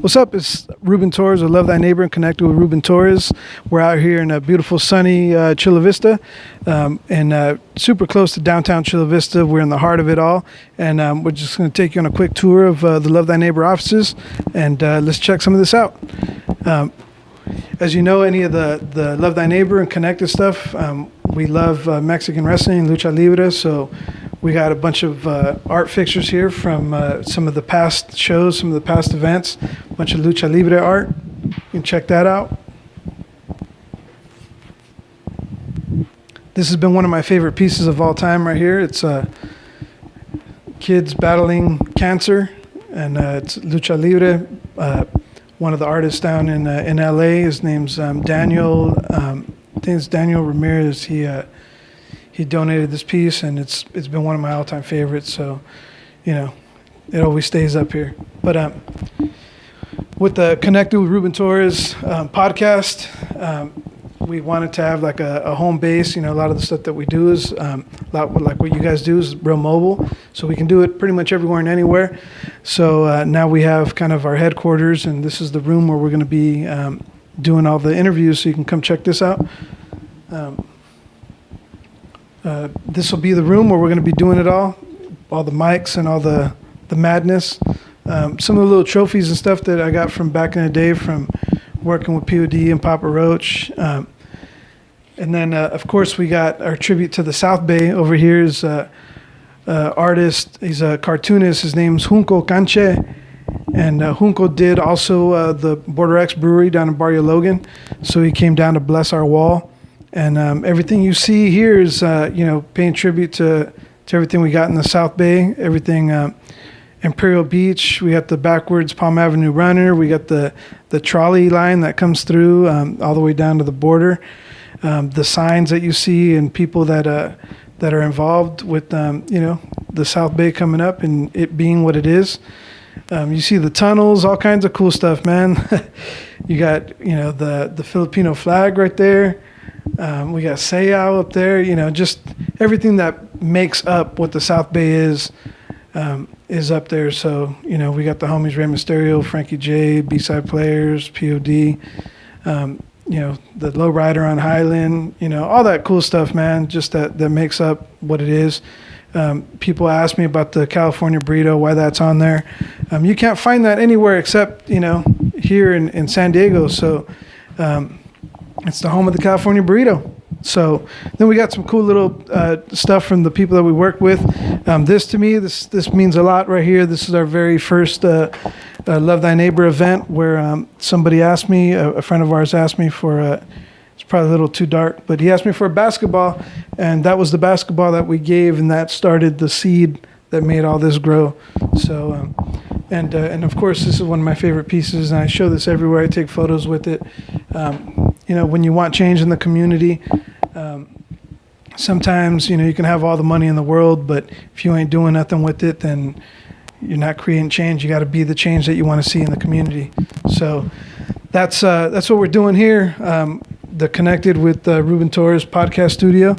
What's up? It's Ruben Torres of Love Thy Neighbor and Connected with Ruben Torres. We're out here in a beautiful, sunny Chula Vista, and super close to downtown Chula Vista. We're in the heart of it all, and we're just going to take you on a quick tour of the Love Thy Neighbor offices, and let's check some of this out. As you know, any of the Love Thy Neighbor and Connected stuff, we love Mexican wrestling, lucha libre, so we got a bunch of art fixtures here from some of the past shows, some of the past events, a bunch of lucha libre art. You can check that out. This has been one of my favorite pieces of all time right here. It's kids battling cancer, and it's lucha libre. One of the artists down in LA, his name's Daniel, I think it's Daniel Ramirez. He donated this piece, and it's been one of my all-time favorites. So, you know, it always stays up here. But with the Connected with Ruben Torres podcast, we wanted to have like a home base. You know, a lot of the stuff that we do is a lot like what you guys do is real mobile, so we can do it pretty much everywhere and anywhere. So now we have kind of our headquarters, and this is the room where we're going to be doing all the interviews. So you can come check this out. This will be the room where we're going to be doing it all the mics and all the madness. Some of the little trophies and stuff that I got from back in the day from working with POD and Papa Roach. And then, of course, we got our tribute to the South Bay. Over here is artist. He's a cartoonist. His name's Junco Canche. And Junco did also the Border X Brewery down in Barrio Logan. So he came down to bless our wall. And everything you see here is, paying tribute to everything we got in the South Bay, everything Imperial Beach. We got the backwards Palm Avenue Runner. We got the trolley line that comes through all the way down to the border. The signs that you see and people that are involved with, the South Bay coming up and it being what it is. You see the tunnels, all kinds of cool stuff, man. You got, the Filipino flag right there. We got Sayao up there, just everything that makes up what the South Bay is up there. So, we got the homies Rey Mysterio, Frankie J, B-Side Players, POD, the Lowrider on Highland, all that cool stuff, man, just that makes up what it is. People ask me about the California burrito, why that's on there. You can't find that anywhere except, here in San Diego. So, it's the home of the California burrito. So then we got some cool little stuff from the people that we work with. This to me, this means a lot right here. This is our very first Love Thy Neighbor event where somebody asked me, a friend of ours asked me for, it's probably a little too dark, but he asked me for a basketball, and that was the basketball that we gave, and that started the seed that made all this grow. So, and of course, this is one of my favorite pieces, and I show this everywhere. I take photos with it. When you want change in the community, sometimes, you can have all the money in the world, but if you ain't doing nothing with it, then you're not creating change. You got to be the change that you want to see in the community. So that's what we're doing here. The Connected with Ruben Torres podcast studio.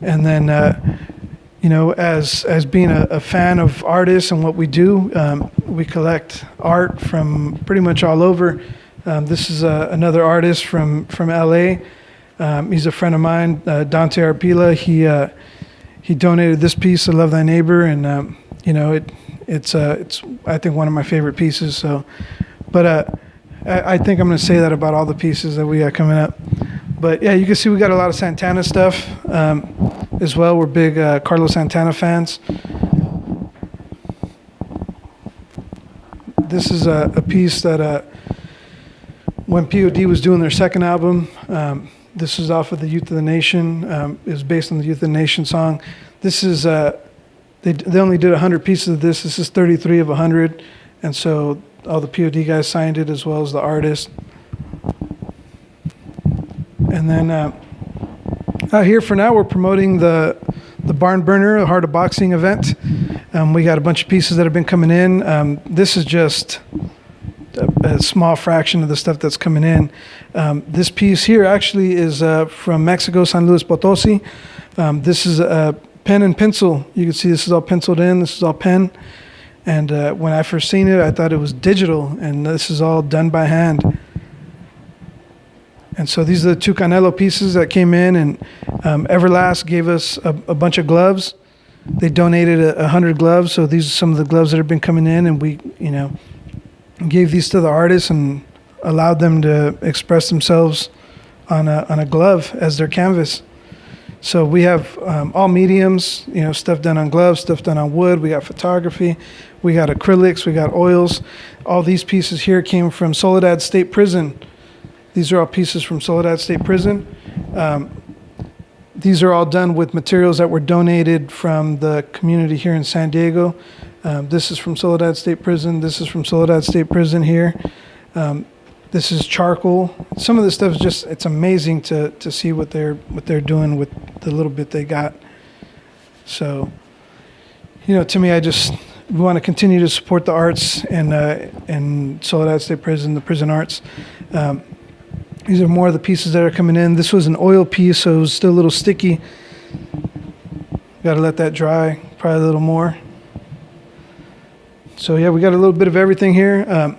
And then, as being a fan of artists and what we do, we collect art from pretty much all over. This is another artist from LA. He's a friend of mine, Dante Arpila. He donated this piece to Love Thy Neighbor, and it's I think one of my favorite pieces. So, but I think I'm going to say that about all the pieces that we got coming up. But yeah, you can see we got a lot of Santana stuff as well. We're big Carlos Santana fans. This is a piece that when POD was doing their second album, this is off of the Youth of the Nation. It was based on the Youth of the Nation song. This is they only did 100 pieces of this. This is 33 of 100, and so all the POD guys signed it as well as the artist. And then out here for now, we're promoting the Barn Burner, the Heart of Boxing event. We got a bunch of pieces that have been coming in. This is just a small fraction of the stuff that's coming in. This piece here actually is from Mexico, San Luis Potosi. This is a pen and pencil. You can see this is all penciled in. This is all pen. And when I first seen it, I thought it was digital, and this is all done by hand. And so these are the 2 Canelo pieces that came in, and Everlast gave us a bunch of gloves. They donated 100 gloves, so these are some of the gloves that have been coming in, and we, gave these to the artists and allowed them to express themselves on a glove as their canvas. So we have all mediums, stuff done on gloves, stuff done on wood. We got photography, we got acrylics, we got oils. All these pieces here came from Soledad State Prison. These are all pieces from Soledad State Prison. These are all done with materials that were donated from the community here in San Diego. This is from Soledad State Prison. This is from Soledad State Prison here. This is charcoal. Some of this stuff is just, it's amazing to see what they're doing with the little bit they got. So, to me, we want to continue to support the arts in Soledad State Prison, the prison arts. These are more of the pieces that are coming in. This was an oil piece, so it was still a little sticky. Got to let that dry, probably a little more. So yeah, we got a little bit of everything here.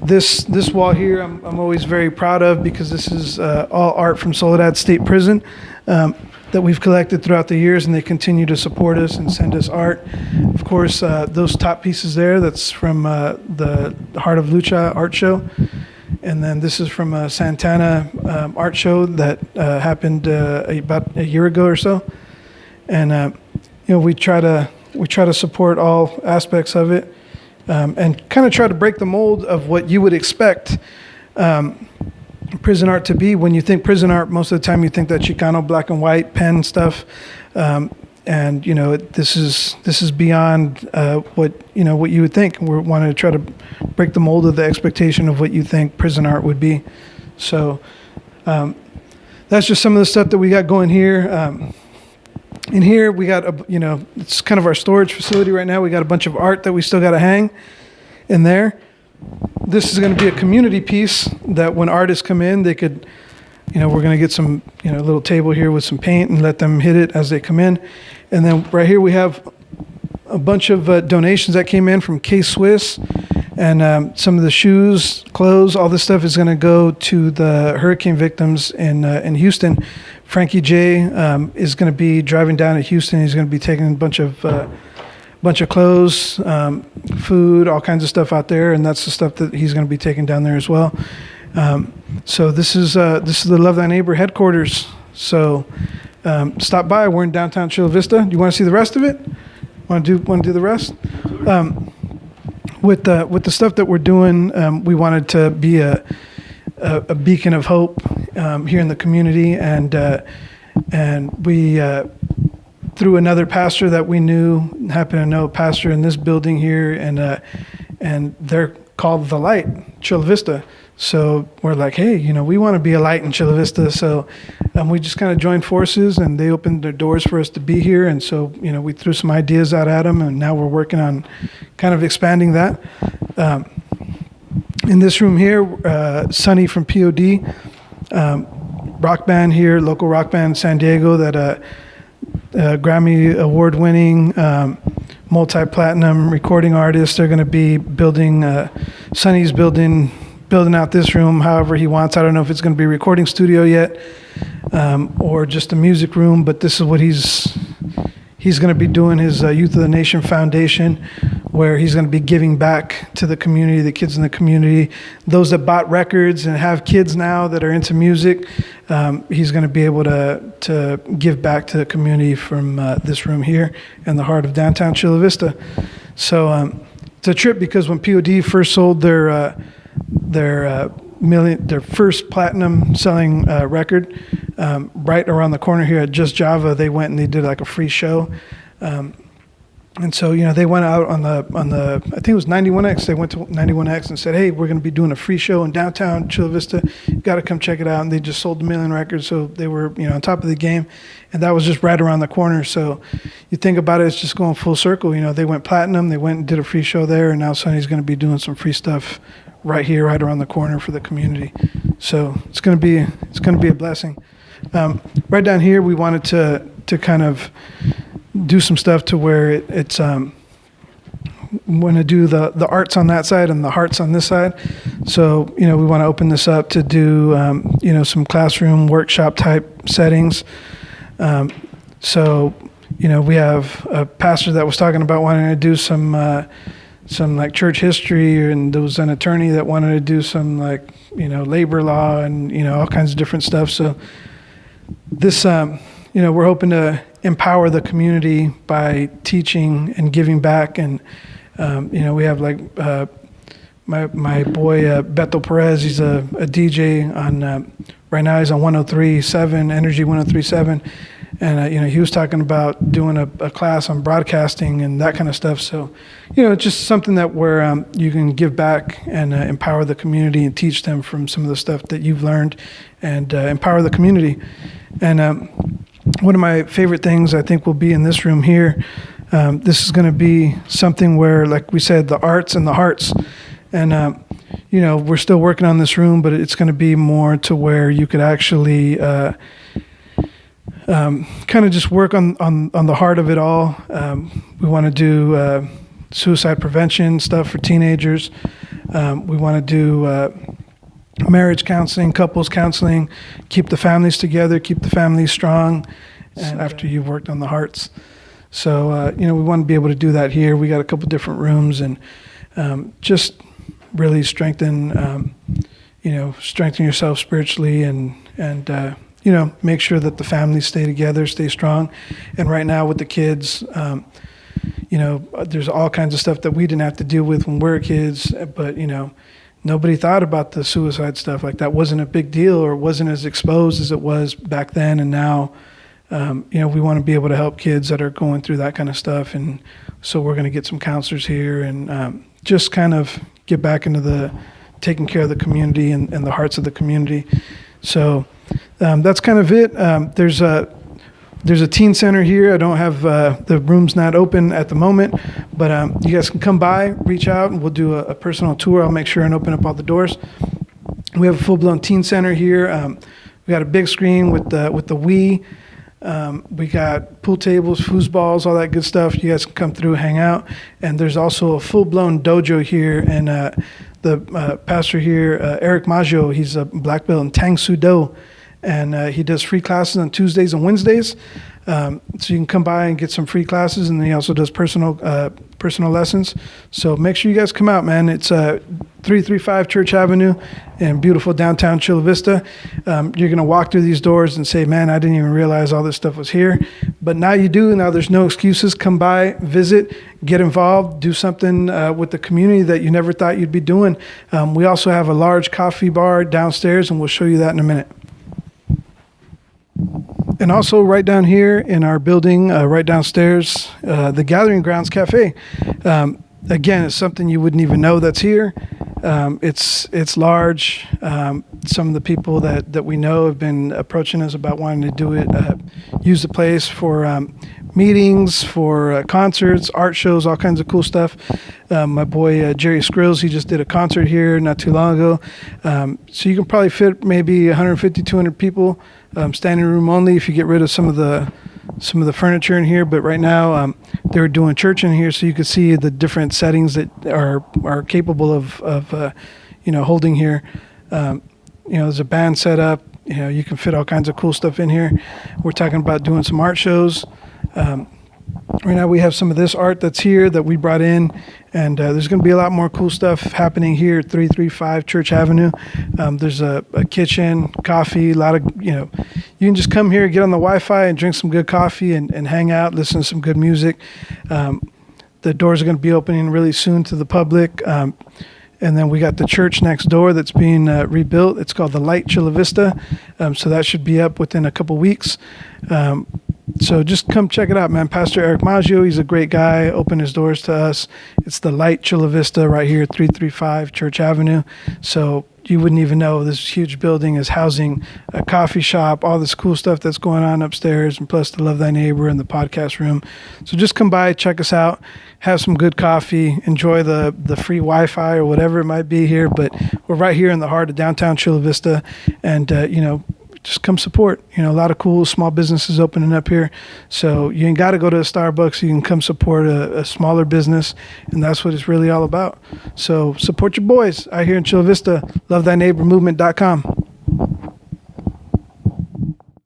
This wall here, I'm always very proud of, because this is all art from Soledad State Prison that we've collected throughout the years, and they continue to support us and send us art. Of course, those top pieces there, that's from the Heart of Lucha art show. And then this is from a Santana art show that happened about a year ago or so. And we try to support all aspects of it, and kind of try to break the mold of what you would expect prison art to be. When you think prison art, most of the time you think that Chicano black and white pen stuff. And this is beyond what you would think. We wanted to try to break the mold of the expectation of what you think prison art would be. So that's just some of the stuff that we got going here. In here we got it's kind of our storage facility right now. We got a bunch of art that we still got to hang in there. This is going to be a community piece that when artists come in, they could. We're going to get some, little table here with some paint and let them hit it as they come in. And then right here we have a bunch of donations that came in from K-Swiss, and some of the shoes, clothes, all this stuff is going to go to the hurricane victims in Houston. Frankie J is going to be driving down to Houston. He's going to be taking a bunch of clothes, food, all kinds of stuff out there, and that's the stuff that he's going to be taking down there as well. So this is the Love Thy Neighbor headquarters. So stop by. We're in downtown Chula Vista. Do you want to see the rest of it? Want to do the rest? With the stuff that we're doing, we wanted to be a beacon of hope here in the community, and we through another pastor that we knew, happened to know a pastor in this building here, and they're called The Light, Chula Vista. So we're like, hey, we want to be a light in Chula Vista. So we just kind of joined forces, and they opened their doors for us to be here. And so, we threw some ideas out at them, and now we're working on kind of expanding that. In this room here, Sonny from POD, rock band here, local rock band in San Diego that Grammy award-winning, multi-platinum recording artist. They're going to be building, Sonny's building out this room however he wants. I don't know if it's going to be a recording studio yet, or just a music room, but this is what he's going to be doing, his Youth of the Nation Foundation, where he's going to be giving back to the community, the kids in the community, those that bought records and have kids now that are into music. He's going to be able to give back to the community from this room here in the heart of downtown Chula Vista. So it's a trip, because when POD first sold their first platinum selling record, right around the corner here at Just Java, they went and they did like a free show. And so, they went out on the I think it was 91X. They went to 91X and said, hey, we're going to be doing a free show in downtown Chula Vista. You got to come check it out. And they just sold 1 million records. So they were, on top of the game. And that was just right around the corner. So you think about it, it's just going full circle. They went platinum. They went and did a free show there. And now Sonny's going to be doing some free stuff right here, right around the corner for the community. So it's going to be a blessing. Right down here, we wanted to kind of do some stuff to where it's want to do the arts on that side and the hearts on this side. So, we want to open this up to do, some classroom workshop type settings. So, we have a pastor that was talking about wanting to do some like church history, and there was an attorney that wanted to do some like, labor law and, all kinds of different stuff. So this, we're hoping to empower the community by teaching and giving back. And, we have like my boy, Beto Perez, he's a DJ on, right now he's on 103.7, Energy 103.7. And, he was talking about doing a class on broadcasting and that kind of stuff. So, it's just something that where you can give back and empower the community and teach them from some of the stuff that you've learned and empower the community. And one of my favorite things I think will be in this room here. This is going to be something where, like we said, the arts and the hearts. And, we're still working on this room, but it's going to be more to where you could actually kind of just work on the heart of it all. We want to do suicide prevention stuff for teenagers. We want to do marriage counseling, couples counseling, keep the families together, keep the families strong, and after you've worked on the hearts. So, we want to be able to do that here. We got a couple different rooms and just really strengthen yourself spiritually and make sure that the families stay together, stay strong. And right now with the kids, there's all kinds of stuff that we didn't have to deal with when we were kids, but, nobody thought about the suicide stuff. Like that wasn't a big deal or wasn't as exposed as it was back then. And now, we want to be able to help kids that are going through that kind of stuff. And so we're going to get some counselors here and just kind of get back into the taking care of the community and the hearts of the community. So that's kind of it. There's a teen center here. I don't have the room's not open at the moment, but you guys can come by, reach out, and we'll do a personal tour. I'll make sure and open up all the doors. We have a full-blown teen center here. We got a big screen with the Wii. We got pool tables, foosballs, all that good stuff. You guys can come through, hang out. And there's also a full-blown dojo here. And the pastor here, Eric Maggio, he's a black belt in Tang Soo Do. And he does free classes on Tuesdays and Wednesdays. So you can come by and get some free classes. And then he also does personal lessons. So make sure you guys come out, man. It's 335 Church Avenue in beautiful downtown Chula Vista. You're going to walk through these doors and say, man, I didn't even realize all this stuff was here. But now you do. Now there's no excuses. Come by, visit, get involved, do something with the community that you never thought you'd be doing. We also have a large coffee bar downstairs, and we'll show you that in a minute. And also right down here in our building, right downstairs, the Gathering Grounds Cafe. Again, it's something you wouldn't even know that's here. It's large. Some of the people that we know have been approaching us about wanting to do it, use the place for meetings, for concerts, art shows, all kinds of cool stuff. My boy Jerry Skrills, he just did a concert here not too long ago. So you can probably fit maybe 150, 200 people, standing room only if you get rid of some of the furniture in here. But right now they're doing church in here, so you can see the different settings that are capable of holding here. There's a band set up. You can fit all kinds of cool stuff in here. We're talking about doing some art shows. Right now we have some of this art that's here that we brought in, and there's going to be a lot more cool stuff happening here at 335 Church Avenue. There's a kitchen, coffee, a lot of, you can just come here, get on the Wi-Fi and drink some good coffee and hang out, listen to some good music. The doors are going to be opening really soon to the public. And then we got the church next door that's being rebuilt. It's called the Light Chula Vista. So that should be up within a couple weeks. So just come check it out, man. Pastor Eric Maggio, he's a great guy. Opened his doors to us. It's the Light Chula Vista right here at 335 Church Avenue. So you wouldn't even know this huge building is housing a coffee shop, all this cool stuff that's going on upstairs, and plus the Love Thy Neighbor and the podcast room. So just come by, check us out, have some good coffee, enjoy the free Wi-Fi or whatever it might be here. But we're right here in the heart of downtown Chula Vista, and just come support. You know, a lot of cool small businesses opening up here. So you ain't got to go to a Starbucks. You can come support a smaller business, and that's what it's really all about. So support your boys out here in Chula Vista. LoveThyNeighborMovement.com.